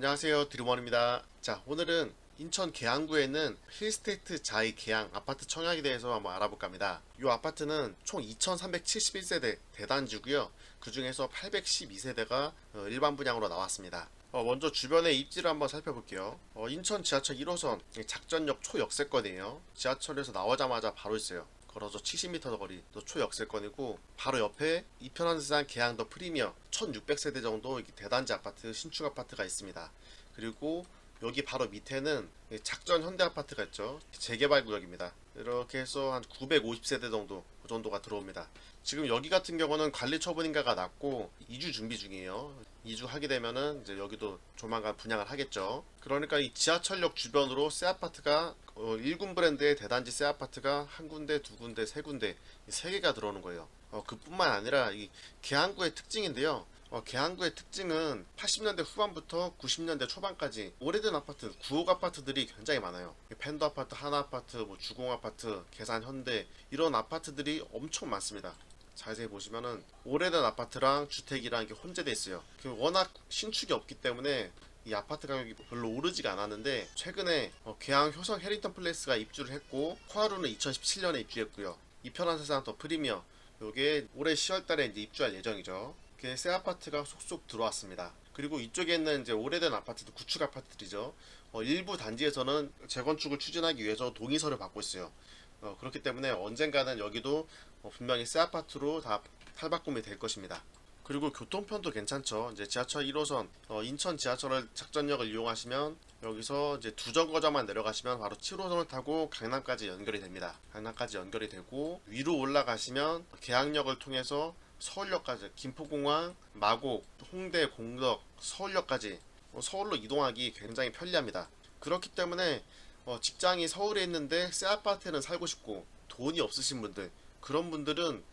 안녕하세요, 드림원입니다. 자, 오늘은 인천 계양구에 있는 힐스테이트 자이 계양 아파트 청약에 대해서 한번 알아볼까 합니다. 이 아파트는 총 2371세대 대단지고요. 그 중에서 812세대가 일반 분양으로 나왔습니다. 먼저 주변의 입지를 한번 살펴볼게요. 인천 지하철 1호선 작전역 초역세권이에요. 지하철에서 나오자마자 바로 있어요. 걸어서 70m 거리 또 초역세권이고, 바로 옆에 이편한 세상 계양 더 프리미어 1600세대 정도 대단지 아파트 신축 아파트가 있습니다. 그리고 여기 바로 밑에는 작전 현대 아파트가 있죠. 재개발 구역입니다. 이렇게 해서 한 950세대 정도 그 정도가 들어옵니다. 지금 여기 같은 경우는 관리 처분인가가 났고 이주 준비 중이에요. 이주하게 되면은 이제 여기도 조만간 분양을 하겠죠. 그러니까 이 지하철역 주변으로 새 아파트가 1군 브랜드의 대단지 새 아파트가 한 군데, 두 군데, 세 군데, 세 개가 들어오는 거예요. 그뿐만 아니라 이 계양구의 특징인데요. 계양구의 특징은 80년대 후반부터 90년대 초반까지 오래된 아파트, 구옥 아파트들이 굉장히 많아요. 펜도 아파트, 하나 아파트, 뭐 주공 아파트, 계산 현대 이런 아파트들이 엄청 많습니다. 자세히 보시면은 오래된 아파트랑 주택이랑 이게 혼재돼 있어요. 워낙 신축이 없기 때문에 이 아파트 가격이 별로 오르지가 않았는데, 최근에 계양 효성 해링턴 플레이스가 입주를 했고, 코하루는 2017년에 입주했고요. 이편한 세상 더 프리미어 요게 올해 10월달에 이제 입주할 예정이죠. 이렇게 새 아파트가 속속 들어왔습니다. 그리고 이쪽에 있는 이제 오래된 아파트도 구축 아파트들이죠. 일부 단지에서는 재건축을 추진하기 위해서 동의서를 받고 있어요. 그렇기 때문에 언젠가는 여기도 분명히 새 아파트로 다 탈바꿈이 될 것입니다. 그리고 교통편도 괜찮죠. 이제 지하철 1호선 인천 지하철을 작전역을 이용하시면 여기서 이제 두 정거장만 내려가시면 바로 7호선을 타고 강남까지 연결이 됩니다. 강남까지 연결이 되고, 위로 올라가시면 계양역을 통해서 서울역까지, 김포공항, 마곡, 홍대, 공덕, 서울역까지 서울로 이동하기 굉장히 편리합니다. 그렇기 때문에 직장이 서울에 있는데 새 아파트는 살고 싶고 돈이 없으신 분들, 그런 분들은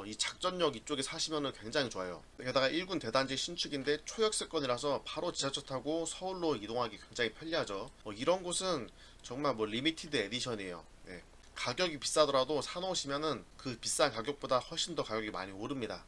이 작전역 이쪽에 사시면은 굉장히 좋아요. 게다가 1군 대단지 신축인데 초역세권이라서 바로 지하철 타고 서울로 이동하기 굉장히 편리하죠. 이런 곳은 정말 뭐 리미티드 에디션이에요. 네. 가격이 비싸더라도 사놓으시면은 그 비싼 가격보다 훨씬 더 가격이 많이 오릅니다.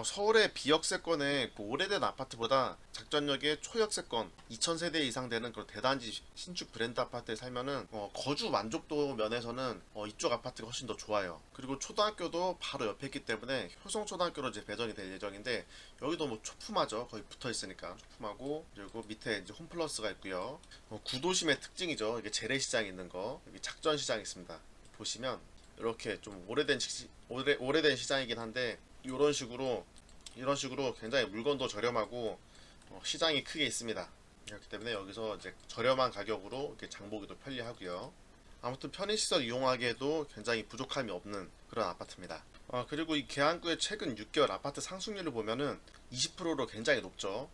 서울의 비역세권의 그 오래된 아파트보다 작전역의 초역세권 2000세대 이상 되는 그런 대단지 신축 브랜드 아파트에 살면은 거주 만족도 면에서는 이쪽 아파트가 훨씬 더 좋아요. 그리고 초등학교도 바로 옆에 있기 때문에 효성초등학교로 이제 배정이 될 예정인데, 여기도 뭐 초품하죠. 거의 붙어 있으니까 초품하고, 그리고 밑에 이제 홈플러스가 있고요. 구도심의 특징이죠. 이게 재래시장이 있는 거. 여기 작전시장이 있습니다. 보시면 이렇게 좀 오래된 시장이긴 한데, 이런 식으로 굉장히 물건도 저렴하고 시장이 크게 있습니다. 그렇기 때문에 여기서 이제 저렴한 가격으로 이렇게 장보기도 편리하고요. 아무튼 편의시설 이용하기에도 굉장히 부족함이 없는 그런 아파트입니다. 그리고 이 계양구의 최근 6개월 아파트 상승률을 보면은 20%로 굉장히 높죠.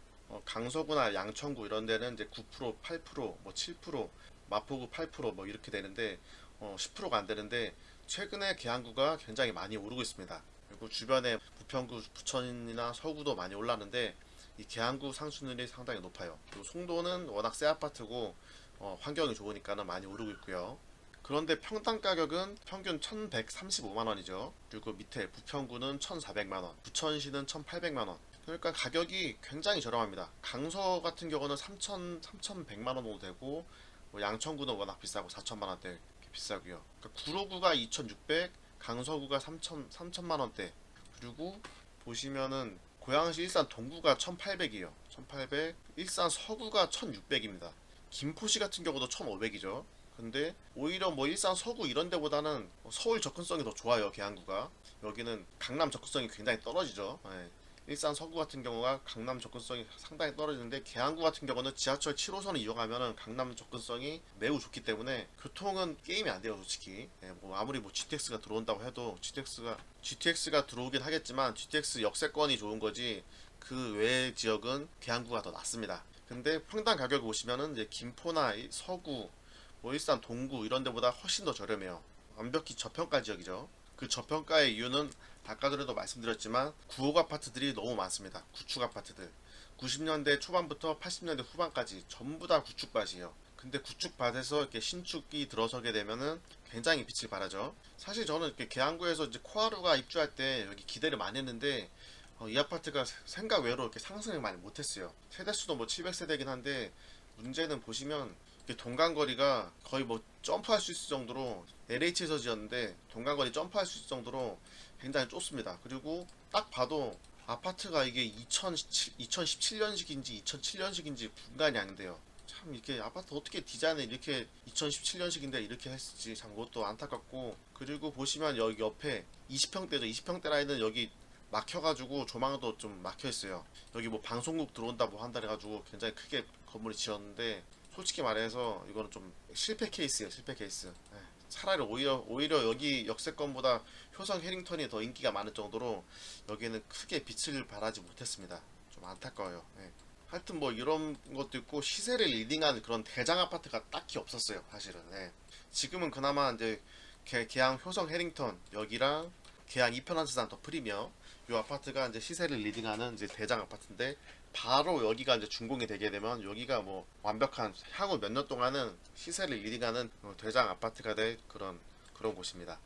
강서구나 양천구 이런 데는 이제 9%, 8%, 뭐 7%, 마포구 8%뭐 이렇게 되는데 10%가 안 되는데, 최근에 계양구가 굉장히 많이 오르고 있습니다. 그리고 주변에 부평구, 부천이나 서구도 많이 올랐는데 이 계양구 상승률이 상당히 높아요. 그리고 송도는 워낙 새 아파트고 환경이 좋으니까는 많이 오르고 있고요. 그런데 평당 가격은 평균 1135만원이죠. 그리고 밑에 부평구는 1400만원, 부천시는 1800만원. 그러니까 가격이 굉장히 저렴합니다. 강서 같은 경우는 3100만원 정도 되고, 뭐 양천구는 워낙 비싸고 4000만원대 비싸고요. 그러니까 구로구가 2600, 강서구가 3천만원대. 그리고 보시면은 고양시 일산 동구가 1800이요. 1800, 일산 서구가 1600입니다. 김포시 같은 경우도 1500이죠. 근데 오히려 뭐 일산 서구 이런 데보다는 서울 접근성이 더 좋아요. 계양구가. 여기는 강남 접근성이 굉장히 떨어지죠. 예. 일산 서구 같은 경우가 강남 접근성이 상당히 떨어지는데, 계양구 같은 경우는 지하철 7호선을 이용하면은 강남 접근성이 매우 좋기 때문에 교통은 게임이 안 돼요, 솔직히. 예, 뭐 아무리 뭐 GTX가 들어온다고 해도 GTX가 들어오긴 하겠지만 GTX 역세권이 좋은 거지 그 외의 지역은 계양구가 더 낫습니다. 근데 평당 가격을 보시면은 이제 김포나 서구, 뭐 일산 동구 이런 데보다 훨씬 더 저렴해요. 완벽히 저평가 지역이죠. 그 저평가의 이유는 아까 전에도 말씀드렸지만 구옥 아파트들이 너무 많습니다. 구축 아파트들. 90년대 초반부터 80년대 후반까지 전부 다 구축밭이에요. 근데 구축밭에서 이렇게 신축이 들어서게 되면은 굉장히 빛을 발하죠. 사실 저는 이렇게 계양구에서 이제 코하루가 입주할 때 여기 기대를 많이 했는데, 이 아파트가 생각 외로 이렇게 상승을 많이 못했어요. 세대수도 뭐 700세대긴 한데 문제는 보시면 이게 동간거리가 거의 뭐 점프할 수 있을 정도로 LH에서 지었는데 동간거리 점프할 수 있을 정도로 굉장히 좁습니다. 그리고 딱 봐도 아파트가 이게 2017년식인지 2007년식인지 분간이 안 돼요. 참 이렇게 아파트 어떻게 디자인을 이렇게 2017년식인데 이렇게 했을지 참 그것도 안타깝고, 그리고 보시면 여기 옆에 20평대죠. 20평대 라인은 여기 막혀가지고 조망도 좀 막혀있어요. 여기 뭐 방송국 들어온다 뭐 한다 해가지고 굉장히 크게 건물이 지었는데 솔직히 말해서 이거는 좀 실패 케이스예요. 실패 케이스. 차라리 오히려 여기 역세권보다 효성 해링턴이 더 인기가 많을 정도로 여기는 크게 빛을 발하지 못했습니다. 좀 안타까워요. 하여튼 뭐 이런 것도 있고 시세를 리딩한 그런 대장 아파트가 딱히 없었어요. 사실은. 지금은 그나마 이제 계양 효성 해링턴 여기랑 계양 이편한스단 더 프리미엄 요 아파트가 이제 시세를 리딩하는 이제 대장 아파트인데, 바로 여기가 이제 준공이 되게 되면 여기가 뭐 완벽한 향후 몇 년 동안은 시세를 리딩하는 대장 아파트가 될 그런 곳입니다.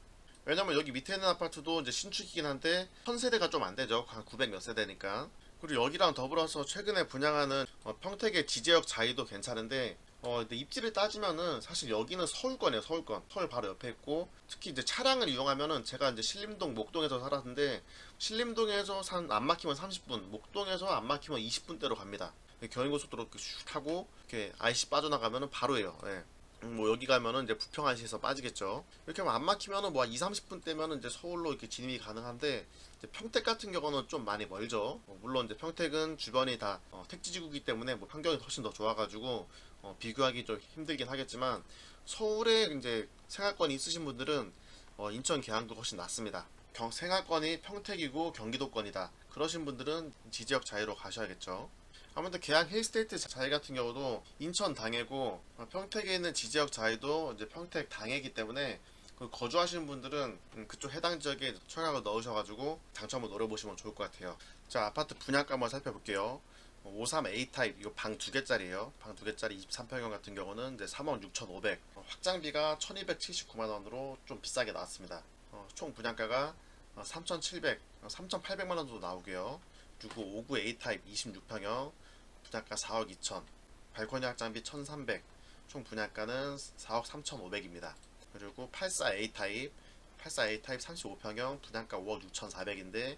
왜냐면 여기 밑에 있는 아파트도 이제 신축이긴 한데 1000세대가 좀 안 되죠. 한 900 몇 세대니까. 그리고 여기랑 더불어서 최근에 분양하는 평택의 지제역 자이도 괜찮은데, 근데 입지를 따지면은 사실 여기는 서울권이에요. 서울권. 서울 바로 옆에 있고, 특히 이제 차량을 이용하면은 제가 이제 신림동 목동에서 살았는데 신림동에서 안 막히면 30분, 목동에서 안 막히면 20분대로 갑니다. 경인고속도로 이렇게 슉 타고 이렇게 IC 빠져나가면은 바로예요. 뭐 여기 가면은 이제 부평IC에서 빠지겠죠. 이렇게 하면 안 막히면은 뭐 2, 30분 대면은 이제 서울로 이렇게 진입이 가능한데, 이제 평택 같은 경우는 좀 많이 멀죠. 물론 이제 평택은 주변이 다 택지지구이기 때문에 뭐 환경이 훨씬 더 좋아가지고 비교하기 좀 힘들긴 하겠지만, 서울에 이제 생활권이 있으신 분들은 인천 계양도 훨씬 낫습니다. 생활권이 평택이고 경기도권이다 그러신 분들은 지지역 자유로 가셔야겠죠. 아무튼 계양 힐스테이트 자이 같은 경우도 인천 당해고, 평택에 있는 지지역 자이도 이제 평택 당해이기 때문에 거주하시는 분들은 그쪽 해당 지역에 청약을 넣으셔가지고 당첨 한번 노려보시면 좋을 것 같아요. 자, 아파트 분양가 한번 살펴볼게요. 53A 타입 이거 방 2개짜리예요. 방 2개짜리 23평형 같은 경우는 이제 3억 6,500, 확장비가 1,279만 원으로 좀 비싸게 나왔습니다. 총 분양가가 3,700, 3,800만 원 정도 나오고요. 그리고 59A 타입 26평형 분양가 4억 2천, 발코니 확장비 1,300, 총 분양가는 4억 3,500입니다. 그리고 84A 타입 35평형 분양가 5억 6,400인데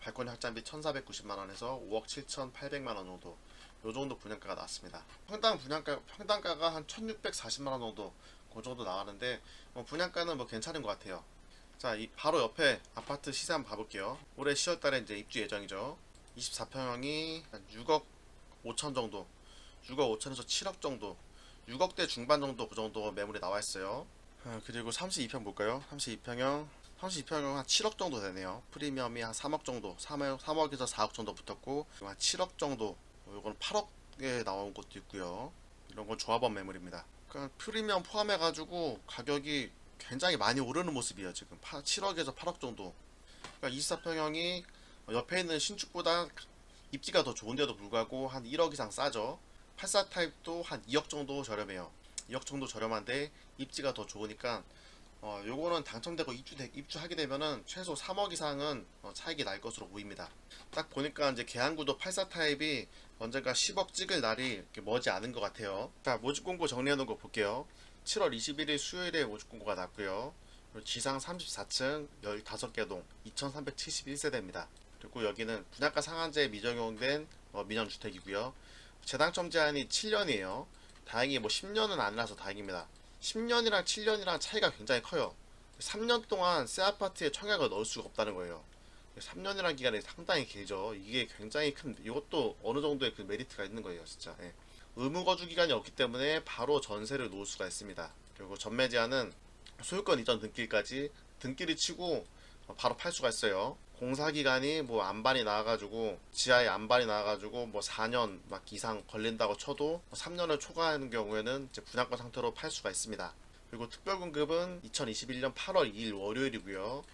발코니 확장비 1,490만원에서 5억 7,800만원 정도, 요 정도 분양가가 나왔습니다. 평당가가 한 1,640만원 정도 그 정도 나왔는데 분양가는 뭐 괜찮은 것 같아요. 자, 이 바로 옆에 아파트 시세 한번 봐볼게요. 올해 10월달에 이제 입주 예정이죠. 24평형이 한 6억 5천 정도, 6억 5천에서 7억 정도, 6억대 중반 정도 그 정도 매물이 나와 있어요. 그리고 32평 볼까요? 32평형 한 7억 정도 되네요. 프리미엄이 한 3억 정도, 3억에서 4억 정도 붙었고, 한 7억 정도, 요건 8억에 나온 것도 있고요. 이런 건 조합원 매물입니다. 그러니까 프리미엄 포함해가지고 가격이 굉장히 많이 오르는 모습이에요. 지금 7억에서 8억 정도. 그러니까 24평형이 옆에 있는 신축보다 입지가 더 좋은데도 불구하고 한 1억 이상 싸죠. 84 타입도 한 2억 정도 저렴해요. 2억 정도 저렴한데 입지가 더 좋으니까 요거는 당첨되고 입주하게 되면은 최소 3억 이상은 차익이 날 것으로 보입니다. 딱 보니까 이제 계양구도 84 타입이 언젠가 10억 찍을 날이 이렇게 머지 않은 것 같아요. 자, 모집 공고 정리해 놓은 거 볼게요. 7월 21일 수요일에 모집 공고가 났고요. 지상 34층 15개 동 2371세대입니다. 그리고 여기는 분양가 상한제 미적용된 민영주택이고요. 재당첨 제한이 7년이에요. 다행히 뭐 10년은 아니라서 다행입니다. 10년이랑 7년이랑 차이가 굉장히 커요. 3년 동안 새 아파트에 청약을 넣을 수가 없다는 거예요. 3년이라는 기간이 상당히 길죠. 이게 굉장히 큰, 이것도 어느 정도의 그 메리트가 있는 거예요, 진짜. 의무 거주 기간이 없기 때문에 바로 전세를 놓을 수가 있습니다. 그리고 전매 제한은 소유권 이전 등기일까지 등기를 치고 바로 팔 수가 있어요. 공사 기간이 뭐 안반이 나와가지고 지하에 안반이 나와가지고 뭐 4년 막 이상 걸린다고 쳐도 3년을 초과하는 경우에는 이제 분양권 상태로 팔 수가 있습니다. 그리고 특별공급은 2021년 8월 2일 월요일이고요.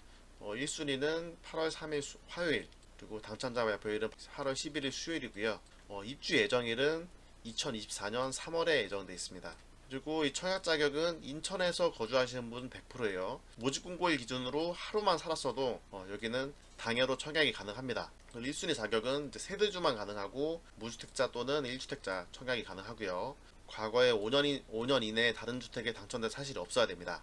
1순위는 8월 3일 화요일, 그리고 당첨자 발표일은 8월 11일 수요일이고요. 입주 예정일은 2024년 3월에 예정되어 있습니다. 그리고 이 청약 자격은 인천에서 거주하시는 분 100%예요. 모집 공고일 기준으로 하루만 살았어도 여기는 당해로 청약이 가능합니다. 1순위 자격은 이제 세대주만 가능하고 무주택자 또는 1주택자 청약이 가능하고요. 과거에 5년 이내에 다른 주택에 당첨된 사실이 없어야 됩니다.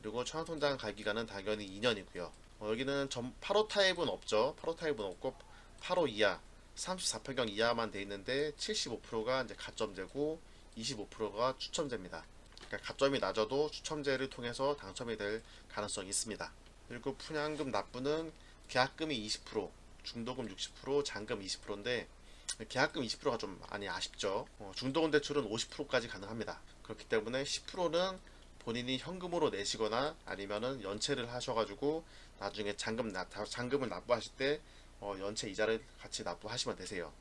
그리고 청약통장 갈 기간은 당연히 2년이고요. 여기는 8호 타입은 없죠. 8호 타입은 없고 8호 이하, 34평형 이하만 돼 있는데 75%가 이제 가점제고 25%가 추첨제입니다. 그러니까 가점이 낮아도 추첨제를 통해서 당첨이 될 가능성이 있습니다. 그리고 분양금 납부는 계약금이 20%, 중도금 60%, 잔금 20%인데 계약금 20%가 좀 많이 아쉽죠. 중도금 대출은 50%까지 가능합니다. 그렇기 때문에 10%는 본인이 현금으로 내시거나 아니면은 연체를 하셔가지고 나중에 잔금을 납부하실 때 연체 이자를 같이 납부하시면 되세요.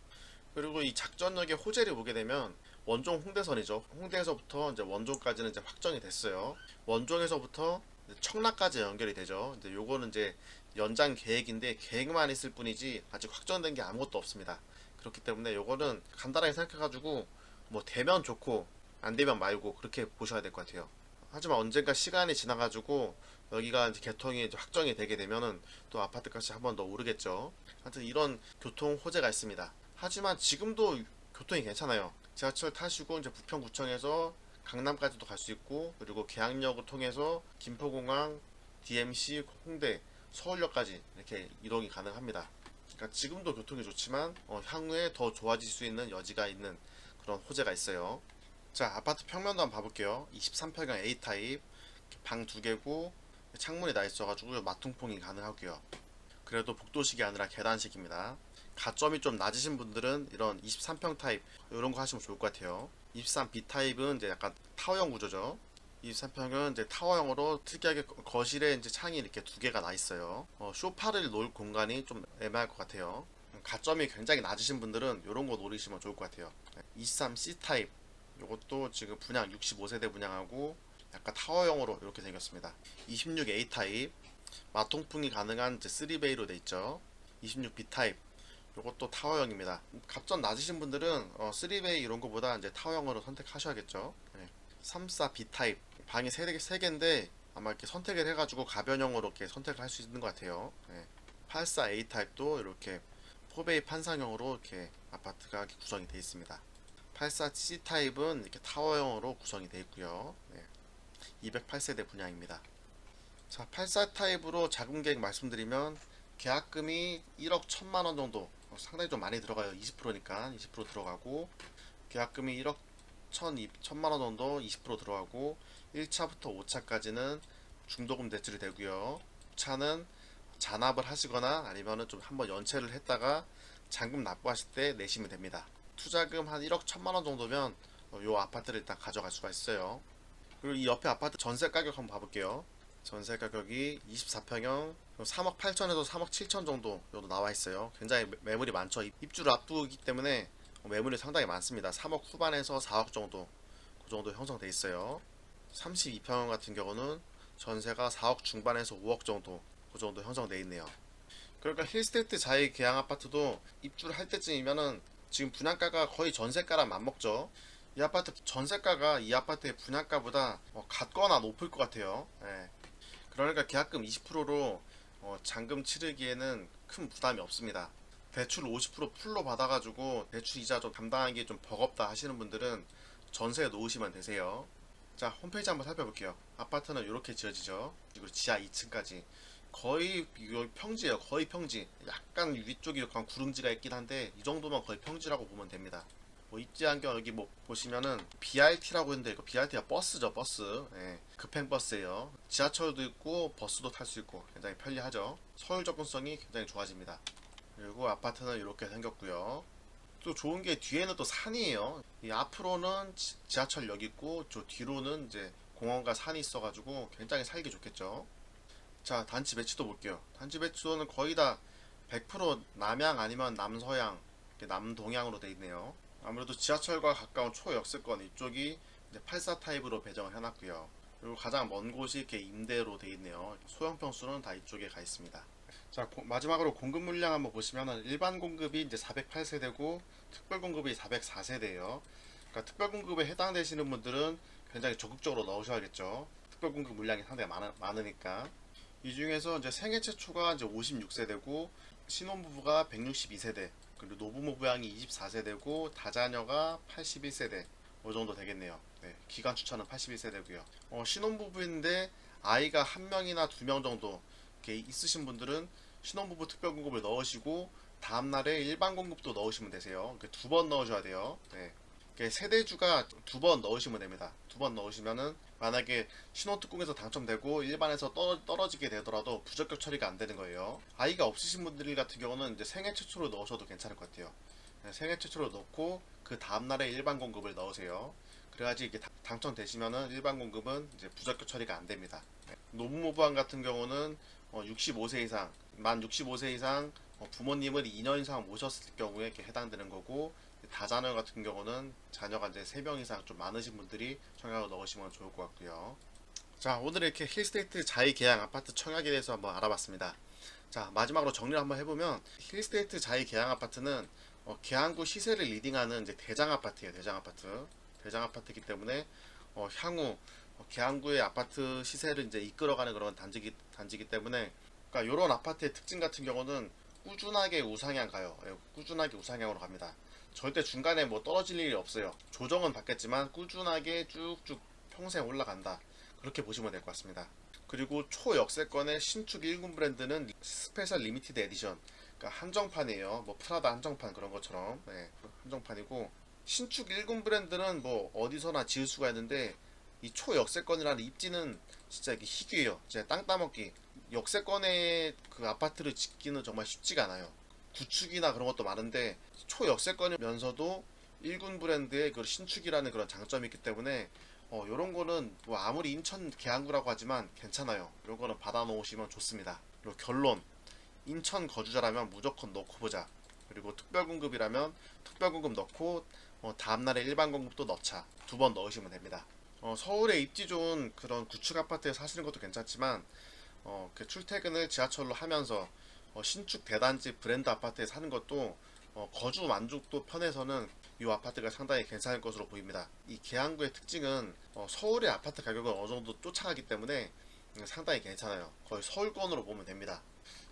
그리고 이 작전역의 호재를 보게 되면 원종 홍대선이죠. 홍대에서부터 이제 원종까지는 이제 확정이 됐어요. 원종에서부터 청라까지 연결이 되죠. 이제 요거는 이제 연장 계획인데 계획만 있을 뿐이지 아직 확정된 게 아무것도 없습니다. 그렇기 때문에 요거는 간단하게 생각해가지고 뭐 되면 좋고 안 되면 말고 그렇게 보셔야 될 것 같아요. 하지만 언젠가 시간이 지나가지고 여기가 이제 개통이 이제 확정이 되게 되면은 또 아파트 값이 한 번 더 오르겠죠. 하여튼 이런 교통 호재가 있습니다. 하지만 지금도 교통이 괜찮아요. 지하철 타시고 이제 부평구청에서 강남까지도 갈 수 있고, 그리고 계양역을 통해서 김포공항, DMC, 홍대, 서울역까지 이렇게 이동이 가능합니다. 그러니까 지금도 교통이 좋지만 향후에 더 좋아질 수 있는 여지가 있는 그런 호재가 있어요. 자, 아파트 평면도 한번 봐볼게요. 23평형 A타입, 방 2개고 창문이 나 있어가지고 마통풍이 가능하고요. 그래도 복도식이 아니라 계단식입니다. 가점이 좀 낮으신 분들은 이런 23평 타입 이런 거 하시면 좋을 것 같아요. 23B 타입은 이제 약간 타워형 구조죠. 23평은 이제 타워형으로 특이하게 거실에 이제 창이 이렇게 2개가 나 있어요. 소파를 놓을 공간이 좀 애매할 것 같아요. 가점이 굉장히 낮으신 분들은 이런 거 노리시면 좋을 것 같아요. 23C 타입, 이것도 지금 분양 65세대 분양하고 약간 타워형으로 이렇게 생겼습니다. 26A 타입, 마통풍이 가능한 3베이로 돼 있죠. 26B 타입, 이것도 타워형입니다. 갑점 낮으신 분들은 3베이 이런 거보다 이제 타워형으로 선택하셔야겠죠. 34B 타입, 방이 3개인데 아마 이렇게 선택을 해가지고 가변형으로 이렇게 선택을 할 수 있는 것 같아요. 84A 타입도 이렇게 4베이 판상형으로 이렇게 아파트가 구성이 되어 있습니다. 84C 타입은 이렇게 타워형으로 구성이 되어 있고요. 208세대 분양입니다. 자, 84 타입으로 자금 계획 말씀드리면 계약금이 1억 1천만원 정도, 상당히 좀 많이 들어가요. 20%니까 20% 들어가고, 계약금이 1억 1천만원 정도 20% 들어가고, 1차부터 5차까지는 중도금 대출이 되고요. 6차는 잔압을 하시거나 아니면은 좀 한번 연체를 했다가 잔금 납부하실 때 내시면 됩니다. 투자금 한 1억 1천만원 정도면 요 아파트를 일단 가져갈 수가 있어요. 그리고 이 옆에 아파트 전세 가격 한번 봐볼게요. 전세 가격이 24평형 3억 8천에서 3억 7천 정도 나와 있어요. 굉장히 매물이 많죠. 입주를 앞두기 때문에 매물이 상당히 많습니다. 3억 후반에서 4억 정도, 그 정도 형성돼 있어요. 32평형 같은 경우는 전세가 4억 중반에서 5억 정도, 그 정도 형성돼 있네요. 그러니까 힐스테이트 자이 계양 아파트도 입주를 할 때쯤이면은 지금 분양가가 거의 전세가랑 맞먹죠. 이 아파트 전세가가 이 아파트의 분양가보다 같거나 높을 것 같아요. 그러니까 계약금 20%로 잔금 치르기에는 큰 부담이 없습니다. 대출 50% 풀로 받아가지고 대출 이자 좀 감당하기 좀 버겁다 하시는 분들은 전세에 놓으시면 되세요. 자, 홈페이지 한번 살펴볼게요. 아파트는 이렇게 지어지죠. 그리고 지하 2층까지 거의 이거 평지예요. 거의 평지. 약간 위쪽이 약간 구름지가 있긴 한데 이 정도면 거의 평지라고 보면 됩니다. 뭐 입지 안경 여기 뭐 보시면은 BRT라고 했는데 이거 BRT가 버스죠, 버스. 급행 버스예요. 지하철도 있고 버스도 탈 수 있고 굉장히 편리하죠. 서울 접근성이 굉장히 좋아집니다. 그리고 아파트는 이렇게 생겼고요. 또 좋은 게 뒤에는 또 산이에요. 이 앞으로는 지하철역 있고 저 뒤로는 이제 공원과 산이 있어가지고 굉장히 살기 좋겠죠. 자, 단지 배치도 볼게요. 단지 배치도는 거의 다 100% 남향 아니면 남서향, 남동향으로 돼 있네요. 아무래도 지하철과 가까운 초역세권 이쪽이 이제 84 타입으로 배정을 해놨고요. 그리고 가장 먼 곳이 이렇게 임대로 돼 있네요. 소형 평수는 다 이쪽에 가 있습니다. 자, 마지막으로 공급 물량 한번 보시면은 일반 공급이 이제 408세대고 특별 공급이 404세대예요. 그러니까 특별 공급에 해당되시는 분들은 굉장히 적극적으로 넣으셔야겠죠. 특별 공급 물량이 상당히 많으니까. 이 중에서 이제 생애 최초가 이제 56세대고 신혼부부가 162세대, 그리고 노부모부양이 24세대고 다자녀가 81세대 이 정도 되겠네요. 네, 기간 추천은 81세대고요. 신혼부부인데 아이가 한 명이나 두 명 정도 이렇게 있으신 분들은 신혼부부 특별공급을 넣으시고 다음날에 일반 공급도 넣으시면 되세요. 두 번 넣으셔야 돼요. 네. 세대주가 두 번 넣으시면 됩니다. 두 번 넣으시면은 만약에 신혼특공에서 당첨되고 일반에서 떨어지게 되더라도 부적격 처리가 안 되는 거예요. 아이가 없으신 분들 같은 경우는 이제 생애 최초로 넣으셔도 괜찮을 것 같아요. 네, 생애 최초로 넣고 그 다음날에 일반 공급을 넣으세요. 그래야지 이게 당첨되시면은 일반 공급은 이제 부적격 처리가 안 됩니다. 네. 노부모부양 같은 경우는 65세 이상, 만 65세 이상 부모님을 2년 이상 모셨을 경우에 이렇게 해당되는 거고, 다자녀 같은 경우는 자녀가 이제 3명 이상 좀 많으신 분들이 청약을 넣으시면 좋을 것 같고요. 자, 오늘 이렇게 힐스테이트 자이 계약 아파트 청약에 대해서 한번 알아봤습니다. 자, 마지막으로 정리를 한번 해보면 힐스테이트 자이 계약 아파트는 계양구 시세를 리딩하는 이제 대장 아파트예요. 대장 아파트이기 때문에 향후 계양구의 아파트 시세를 이제 이끌어가는 그런 단지기 때문에, 그러니까 이런 아파트의 특징 같은 경우는 꾸준하게 우상향 가요. 예, 꾸준하게 우상향으로 갑니다. 절대 중간에 뭐 떨어질 일이 없어요. 조정은 받겠지만 꾸준하게 쭉쭉 평생 올라간다. 그렇게 보시면 될 것 같습니다. 그리고 초역세권의 신축 1군 브랜드는 스페셜 리미티드 에디션, 그러니까 한정판이에요. 뭐 프라다 한정판 그런 것처럼. 네, 한정판이고, 신축 1군 브랜드는 뭐 어디서나 지을 수가 있는데 이 초역세권이라는 입지는 진짜 이게 희귀해요. 진짜 땅 따먹기. 역세권의 그 아파트를 짓기는 정말 쉽지가 않아요. 구축이나 그런 것도 많은데 초역세권이면서도 1군 브랜드의 그 신축이라는 그런 장점이 있기 때문에 요런 거는 뭐 아무리 인천 계양구라고 하지만 괜찮아요. 요런 거는 받아 놓으시면 좋습니다. 그리고 결론, 인천 거주자라면 무조건 넣고 보자. 그리고 특별공급이라면 특별공급 넣고 다음날에 일반 공급도 넣자. 두 번 넣으시면 됩니다. 서울에 입지 좋은 그런 구축 아파트에 사시는 것도 괜찮지만 그 출퇴근을 지하철로 하면서 신축 대단지 브랜드 아파트에 사는 것도 거주 만족도 편에서는 이 아파트가 상당히 괜찮을 것으로 보입니다. 이 계양구의 특징은 서울의 아파트 가격을 어느 정도 쫓아가기 때문에 상당히 괜찮아요. 거의 서울권으로 보면 됩니다.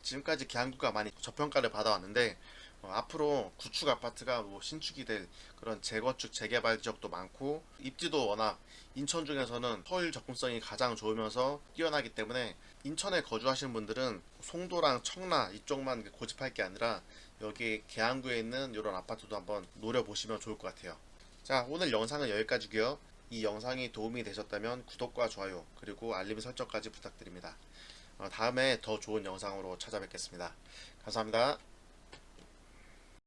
지금까지 계양구가 많이 저평가를 받아왔는데 앞으로 구축 아파트가 뭐 신축이 될 그런 재건축 재개발 지역도 많고, 입지도 워낙 인천 중에서는 서울 접근성이 가장 좋으면서 뛰어나기 때문에 인천에 거주하시는 분들은 송도랑 청라 이쪽만 고집할 게 아니라 여기 계양구에 있는 이런 아파트도 한번 노려보시면 좋을 것 같아요. 자, 오늘 영상은 여기까지고요. 이 영상이 도움이 되셨다면 구독과 좋아요 그리고 알림 설정까지 부탁드립니다. 다음에 더 좋은 영상으로 찾아뵙겠습니다. 감사합니다.